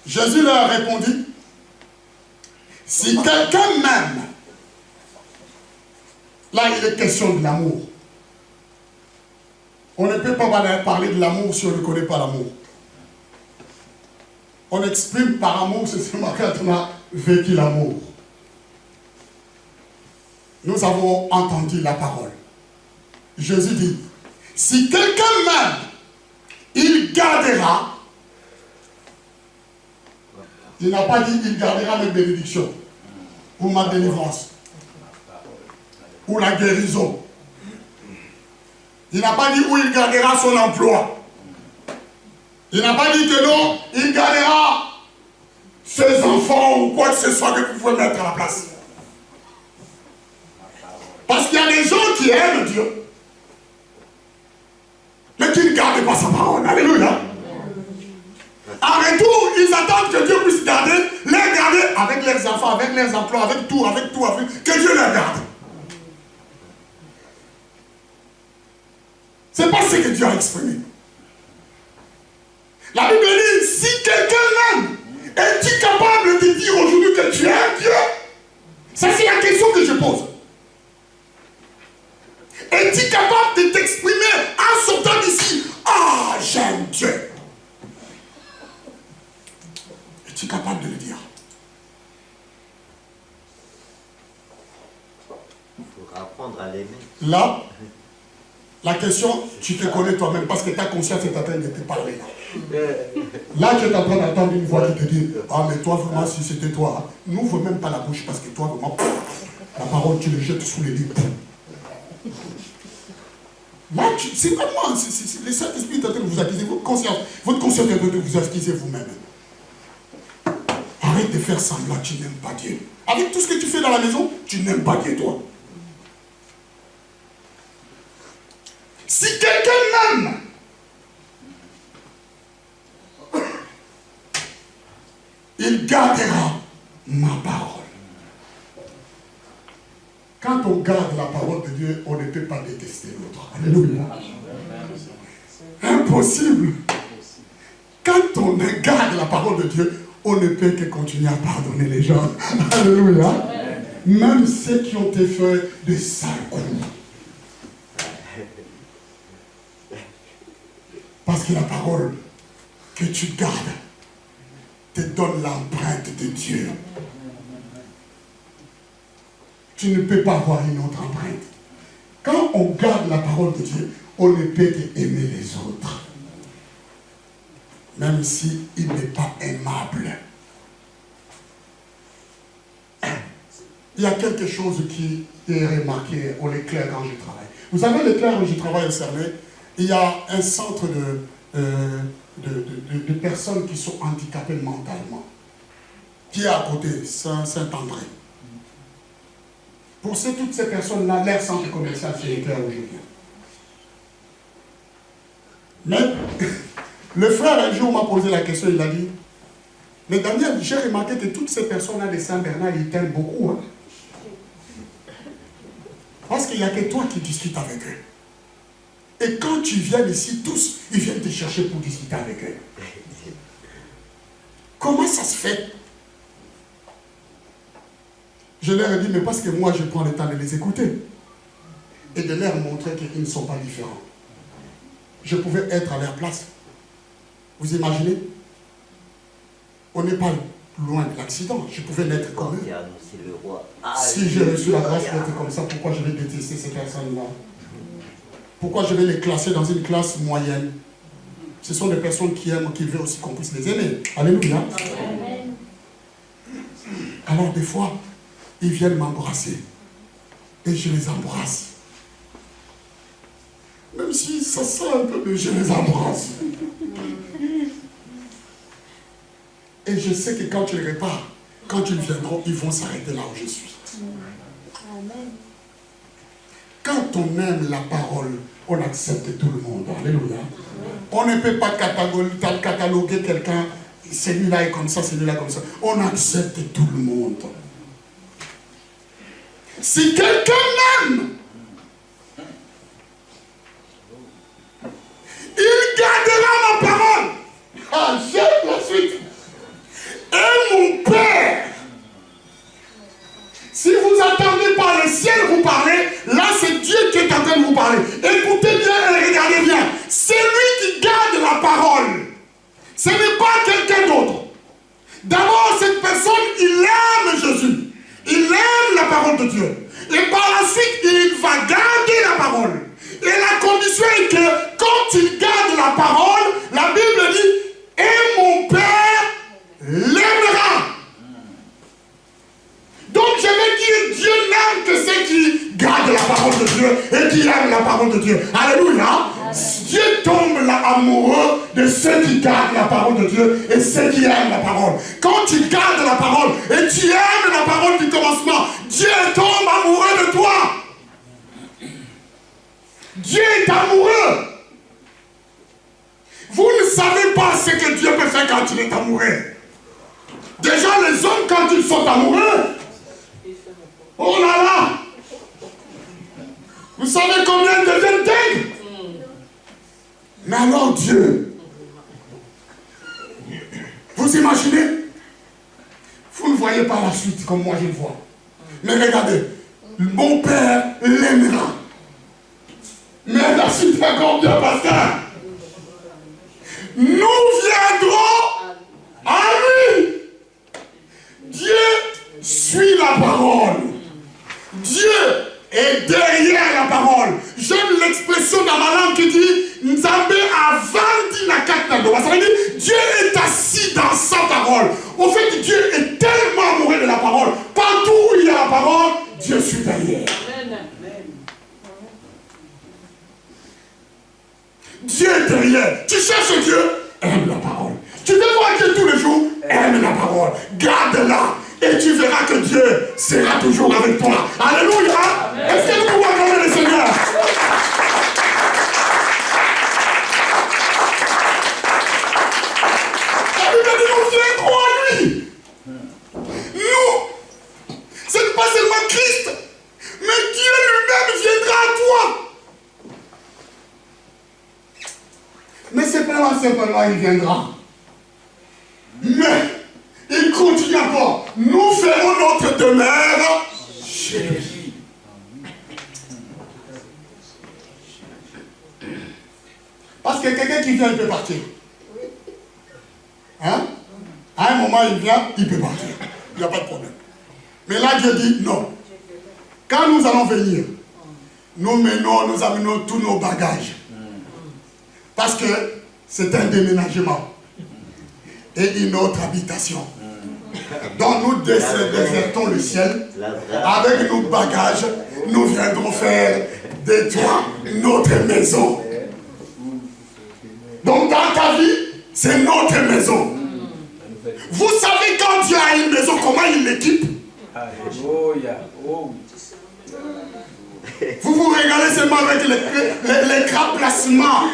Jésus leur a répondu, si quelqu'un m'aime, là il est question de l'amour. On ne peut pas parler de l'amour si on ne connaît pas l'amour. On exprime par amour, c'est seulement quand on a vécu l'amour. Nous avons entendu la parole. Jésus dit, si quelqu'un m'aime, il gardera. Il n'a pas dit, il gardera mes bénédictions, ou ma délivrance, ou la guérison. Il n'a pas dit où il gardera son emploi. Il n'a pas dit que non, il gardera ses enfants ou quoi que ce soit que vous pouvez mettre à la place. Parce qu'il y a des gens qui aiment Dieu, mais qui ne gardent pas sa parole. Alléluia. En retour, ils attendent que Dieu puisse les garder avec leurs enfants, avec leurs emplois, avec tout, que Dieu les garde. C'est pas ce que Dieu a exprimé. La Bible dit, si quelqu'un m'aime, es-tu capable de dire aujourd'hui que tu aimes Dieu? Ça, c'est la question que je pose. Es-tu capable de t'exprimer en sortant d'ici? Ah, j'aime Dieu. Es-tu capable de le dire? Il faut apprendre à l'aimer. Là, la question, tu te connais toi-même parce que ta conscience est en train de te parler. Là, tu es en train d'entendre une voix qui te dit, ah mais toi vraiment, si c'était toi, n'ouvre même pas la bouche parce que toi vraiment, la parole tu le jettes sous les lits. Là, c'est vraiment, le Saint-Esprit est en train de vous accuser, votre conscience est en train de vous accuser vous-même. Arrête de faire semblant, tu n'aimes pas Dieu. Avec tout ce que tu fais dans la maison, tu n'aimes pas Dieu, toi. Si quelqu'un m'aime, il gardera ma parole. Quand on garde la parole de Dieu, on ne peut pas détester l'autre. Alléluia. Impossible. Quand on garde la parole de Dieu, on ne peut que continuer à pardonner les gens. Alléluia. Même ceux qui ont été faits de sales coups. Parce que la parole que tu gardes te donne l'empreinte de Dieu. Tu ne peux pas avoir une autre empreinte. Quand on garde la parole de Dieu, on ne peut qu'aimer les autres. Même s'il n'est pas aimable. Il y a quelque chose qui est remarqué au Leclerc quand je travaille. Vous savez, Leclerc où je travaille au Cernay, il y a un centre de personnes qui sont handicapées mentalement, qui est à côté, Saint-André. Pour toutes ces personnes-là, leur centre commercial, c'est Leclerc où je viens. Mais le frère, un jour, m'a posé la question, il a dit, mais Daniel, j'ai remarqué que toutes ces personnes-là de Saint-Bernard, ils t'aiment beaucoup. Hein? Parce qu'il n'y a que toi qui discutes avec eux. Et quand tu viens ici, tous, ils viennent te chercher pour discuter avec eux. Comment ça se fait? Je leur ai dit, mais parce que moi, je prends le temps de les écouter. Et de leur montrer qu'ils ne sont pas différents. Je pouvais être à leur place. Vous imaginez? On n'est pas loin de l'accident. Je pouvais l'être comme eux. Si j'ai reçu la grâce d'être comme ça, pourquoi je vais détester ces personnes-là? Pourquoi je vais les classer dans une classe moyenne? Ce sont des personnes qui aiment, qui veulent aussi qu'on puisse les aimer. Alléluia. Amen. Alors des fois, ils viennent m'embrasser. Et je les embrasse. Même si ça sent un peu, mais je les embrasse. Et je sais que quand tu les répares, quand ils viendront, ils vont s'arrêter là où je suis. Amen. Quand on aime la parole, on accepte tout le monde. Alléluia. On ne peut pas cataloguer quelqu'un, celui-là est comme ça, celui-là est comme ça. On accepte tout le monde. Si quelqu'un m'aime, il gardera ma parole. Ah, j'aime la suite. Et mon Père, si vous attendez par le ciel vous parler, là c'est Dieu qui est en train de vous parler. Écoutez bien et regardez bien. C'est lui qui garde la parole. Ce n'est pas quelqu'un d'autre. D'abord, cette personne, il aime Jésus. Il aime la parole de Dieu. Et par la suite, il va garder la parole. Et la condition est que quand il garde la parole, la Bible dit, et mon Père l'aimera. Donc je vais dire, Dieu n'aime que ceux qui gardent la parole de Dieu et qui aiment la parole de Dieu. Alléluia. Dieu tombe là amoureux de ceux qui gardent la parole de Dieu et ceux qui aiment la parole. Quand tu gardes la parole et tu aimes la parole du commencement, Dieu tombe amoureux de toi. Dieu est amoureux. Vous ne savez pas ce que Dieu peut faire quand il est amoureux. Déjà les hommes quand ils sont amoureux, oh là là, vous savez combien ils deviennent dingues. Mais alors Dieu, vous imaginez, vous ne voyez pas la suite comme moi je le vois. Mais regardez, mon Père l'aimera. Mais la suite est encore bien, pasteur. Nous viendrons à lui. Dieu suit la parole. Dieu est derrière la parole. J'aime l'expression dans ma langue qui dit Nzambe avandi na katando. Ça veut dire Dieu est assis dans sa parole. Au fait, Dieu est tellement amoureux de la parole. Partout où il y a la parole, Dieu suit derrière. Dieu est derrière. Tu cherches Dieu, aime la parole. Tu veux voir Dieu tous les jours, aime la parole. Garde-la. Et tu verras que Dieu sera toujours avec toi. Alléluia. Est-ce que nous pouvons acclamer le Seigneur? La Bible dit nous viendrons à lui. seulement Christ, mais Dieu lui-même viendra à toi. Mais c'est pas simplement il viendra. Mais il continue encore. Nous ferons notre demeure chez lui. Parce que quelqu'un qui vient, il peut partir. Hein? À un moment, il vient, il peut partir. Il n'y a pas de problème. Mais là, Dieu dit non. Quand nous allons venir, nous amenons tous nos bagages. Parce que c'est un déménagement et une autre habitation. Donc nous désertons le ciel. Avec nos bagages, nous viendrons faire de toi notre maison. Donc dans ta vie, c'est notre maison. Vous savez quand Dieu a une maison, comment il l'équipe? Vous vous régalez seulement avec l'écran plasma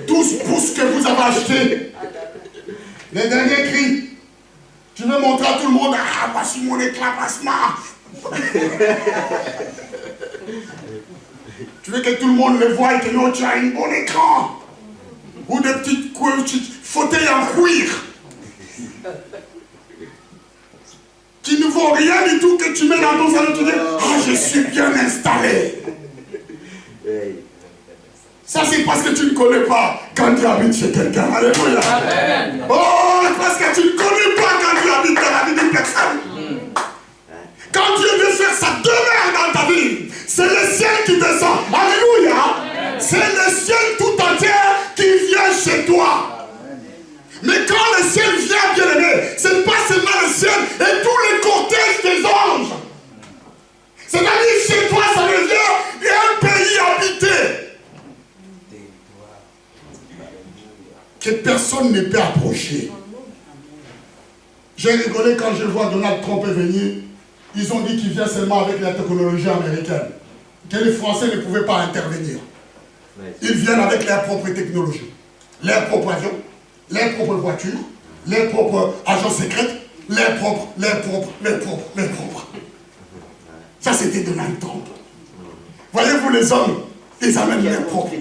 12 pouces que vous avez acheté. Les derniers cris. Tu veux montrer à tout le monde, ah, voici mon écran plasma. Tu veux que tout le monde le voie et que non, tu as un bon écran. Ou des petites fauteuils en cuir. Qui ne vaut rien du tout, que tu mets dans ton salon, tu dis, ah, je suis bien installé. Ça, c'est parce que tu ne connais pas quand tu habites chez quelqu'un. Alléluia. Amen. Oh, parce que tu ne connais pas quand tu habites dans la vie d'une personne. Quand Dieu veut faire sa demeure dans ta vie, c'est le ciel qui descend. Alléluia. C'est le ciel tout entier qui vient chez toi. Mais quand le ciel vient, bien aimé, ce n'est pas seulement le ciel et tous les cortèges des anges. C'est-à-dire chez toi, ça devient un pays habité. Que personne ne peut approcher. J'ai rigolé quand je vois Donald Trump venir. Ils ont dit qu'il vient seulement avec la technologie américaine. Que les Français ne pouvaient pas intervenir. Ils viennent avec leurs propres technologies. Leurs propres avions, leurs propres voitures, leurs propres agents secrets, leurs propres. Ça, c'était Donald Trump. Voyez-vous, les hommes, ils amènent les propres.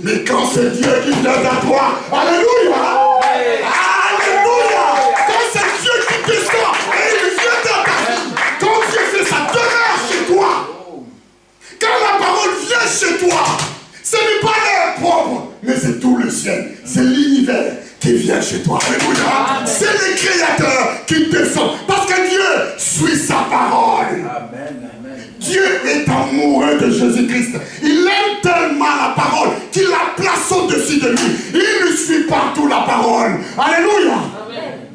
Mais quand c'est Dieu qui vient à toi, alléluia! Alléluia! Quand c'est Dieu qui descend et il vient dans ta vie, quand Dieu fait sa demeure chez toi, quand la parole vient chez toi, ce n'est pas l'air propre, mais c'est tout le ciel, c'est l'univers qui vient chez toi. Alléluia! C'est le Créateur qui descend, parce que Dieu suit sa parole. Amen. Dieu est amoureux de Jésus-Christ. Il aime tellement la parole qu'il la place au-dessus de lui. Il lui suit partout la parole. Alléluia. Amen.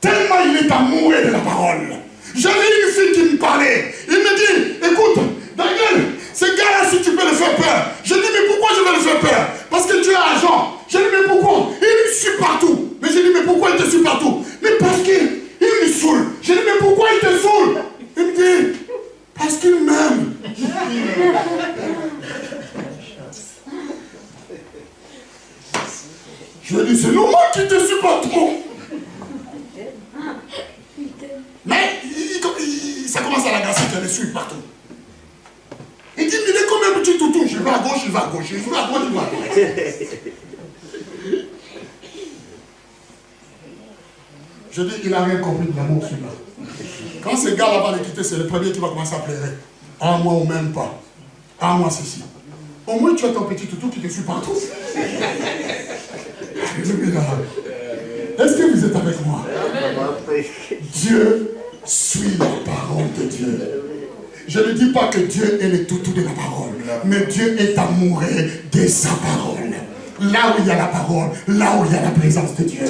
Tellement il est amoureux de la parole. J'avais une fille qui me parlait. Il me dit, écoute, Daniel, ce gars-là, si tu peux le faire peur. Je dis, mais pourquoi je vais le faire peur? Parce que tu es agent. Je dis, mais pourquoi? Il me suit partout. Mais je dis, mais pourquoi il te suit partout? Mais parce qu'il me saoule. Je dis, mais pourquoi il te saoule? Il me dit, parce qu'il m'aime. Je lui dis, c'est normal qu'il te suit partout. Mais ça commence à l'agacer qu'elle le suit partout. Il dit, mais il est comme un petit toutou. Je vais à gauche, il va à gauche. Je vais à droite, il va à droite. Je dis, il n'a rien compris de l'amour celui-là. Quand ce gars-là va le quitter, c'est le premier qui va commencer à pleurer. Ah, moi ou même pas. Ah, moi ceci. Au moins, tu as ton petit toutou qui te suit partout. Est-ce que vous êtes avec moi? Dieu suit la parole de Dieu. Je ne dis pas que Dieu est le toutou de la parole, mais Dieu est amoureux de sa parole. Là où il y a la parole, là où il y a la présence de Dieu,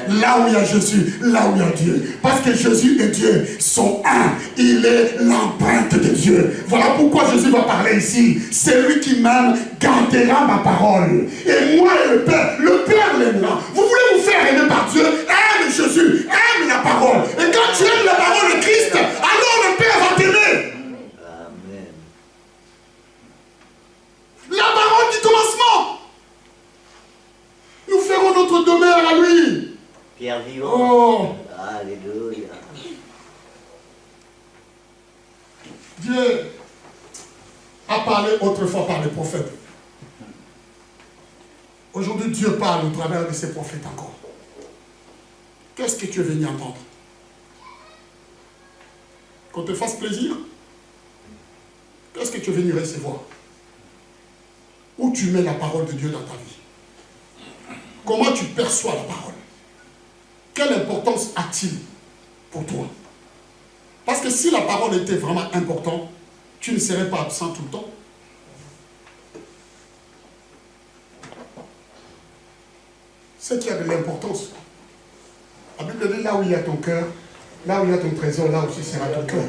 là où il y a Jésus, là où il y a Dieu. Parce que Jésus et Dieu sont un. Il est l'empreinte de Dieu. Voilà pourquoi Jésus va parler ici. Celui qui m'aime gardera ma parole. Et moi et le Père l'aimera. Vous voulez vous faire aimer par Dieu? Aime Jésus, aime la parole. Et quand tu aimes la parole de Christ, alors le Père va t'aimer. Amen. La parole du commencement. Nous ferons notre demeure à lui. Pierre vivant. Oh. Alléluia. Dieu a parlé autrefois par les prophètes. Aujourd'hui, Dieu parle au travers de ses prophètes encore. Qu'est-ce que tu es venu entendre? Qu'on te fasse plaisir? Qu'est-ce que tu es venu recevoir? Où tu mets la parole de Dieu dans ta vie? Comment tu perçois la parole? Quelle importance a-t-il pour toi? Parce que si la parole était vraiment importante, tu ne serais pas absent tout le temps. C'est qu'il y a de l'importance. La Bible dit là où il y a ton cœur, là où il y a ton trésor, là aussi sera ton cœur.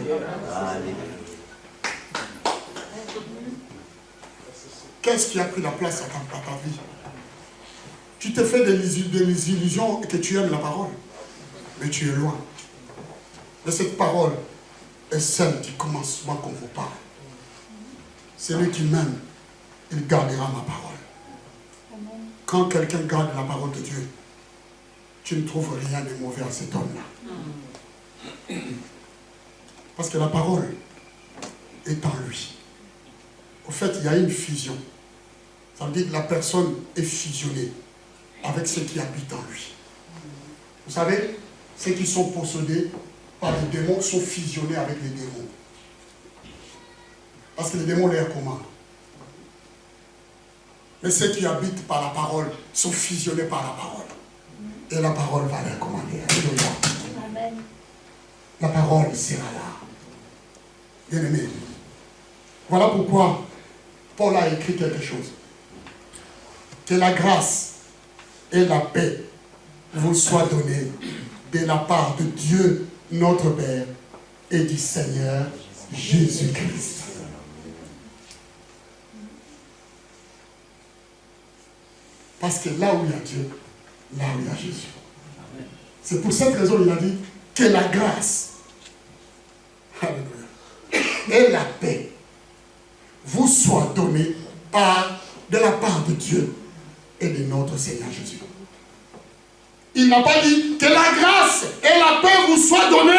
Qu'est-ce qui a pris la place à ta vie? Tu te fais des illusions et que tu aimes la parole, mais tu es loin. Mais cette parole est celle du commencement qu'on vous parle. Celui qui m'aime, il gardera ma parole. Quand quelqu'un garde la parole de Dieu, tu ne trouves rien de mauvais à cet homme-là. Parce que la parole est en lui. Au fait, il y a une fusion. Ça veut dire que la personne est fusionnée avec ce qui habite en lui. Vous savez, ceux qui sont possédés par les démons sont fusionnés avec les démons. Parce que les démons les commandent. Mais ceux qui habitent par la parole sont fusionnés par la parole. Et la parole va les commander. Amen. La parole sera là. Bien aimé. Voilà pourquoi Paul a écrit quelque chose. Que la grâce et la paix vous soient données de la part de Dieu, notre Père, et du Seigneur Jésus-Christ. Parce que là où il y a Dieu, là où il y a Jésus. C'est pour cette raison qu'il a dit que la grâce et la paix vous soient données de la part de Dieu et de notre Seigneur Jésus. Il n'a pas dit que la grâce et la paix vous soient données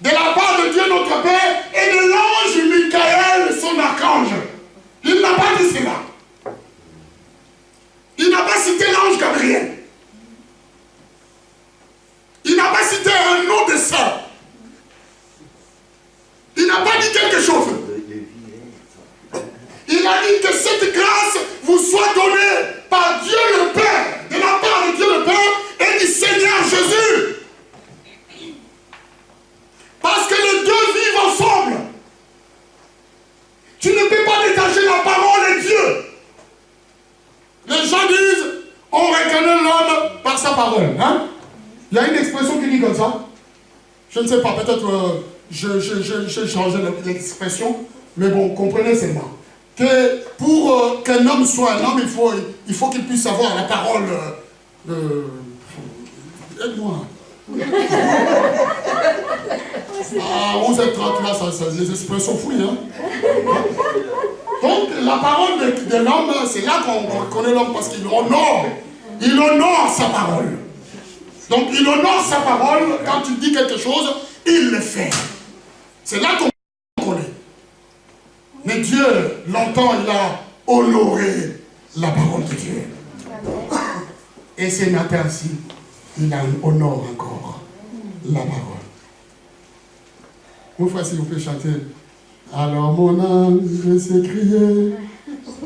de la part de Dieu notre Père et de l'ange Michael, son archange. Il n'a pas dit cela. Il n'a pas cité l'ange Gabriel. Il n'a pas cité un nom de ça. Il n'a pas dit quelque chose. Il a dit que cette grâce vous soit donnée par Dieu le Père, de la part de Dieu le Père et du Seigneur Jésus. Parce que les deux vivent ensemble. Tu ne peux pas détacher la parole et Dieu. Les gens disent, on reconnaît l'homme par sa parole. Hein? Il y a une expression qui dit comme ça. Je ne sais pas, peut-être j'ai changé l'expression, mais bon, comprenez seulement. Que pour qu'un homme soit un homme, il faut qu'il puisse avoir la parole. Aide-moi. À 11h30, là, les expressions fouillent. Hein? Donc, la parole de l'homme, c'est là qu'on reconnaît l'homme parce qu'il honore sa parole. Donc, il honore sa parole. Quand tu dis quelque chose, il le fait. C'est là qu'on connaît. Mais Dieu, longtemps, il a honoré la parole de Dieu. Et ce matin-ci, il honore encore la parole. Mon frère, s'il vous plaît, chanter. Alors mon âme, je sais crier,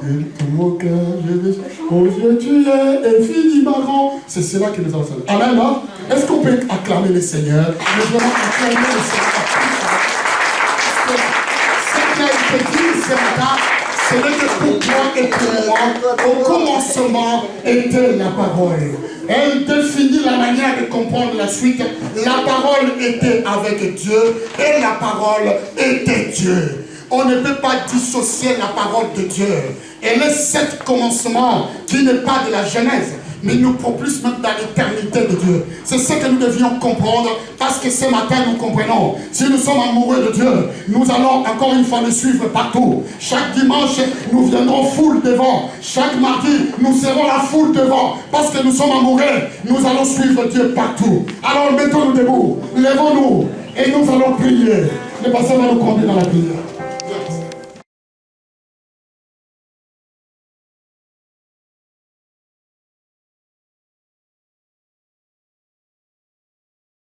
et tout mon cœur, je vais oh Dieu, tu es infiniment grand. C'est cela que nous avons entendu. Amen, hein? Est-ce qu'on peut acclamer le Seigneur? Nous devons acclamer le Seigneur. Ce qui a été dit ce matin, ce n'est que pour toi et pour moi. Au commencement était la parole. Elle définit la manière de comprendre la suite. La parole était avec Dieu et la parole était Dieu. On ne peut pas dissocier la parole de Dieu. Elle est cet commencement qui n'est pas de la Genèse, mais nous propulse même dans l'éternité de Dieu. C'est ce que nous devions comprendre parce que ce matin nous comprenons. Si nous sommes amoureux de Dieu, nous allons encore une fois le suivre partout. Chaque dimanche, nous viendrons foule devant. Chaque mardi, nous serons la foule devant. Parce que nous sommes amoureux, nous allons suivre Dieu partout. Alors mettons-nous debout, lèvons-nous et nous allons prier. Le pasteur va nous conduire dans la prière.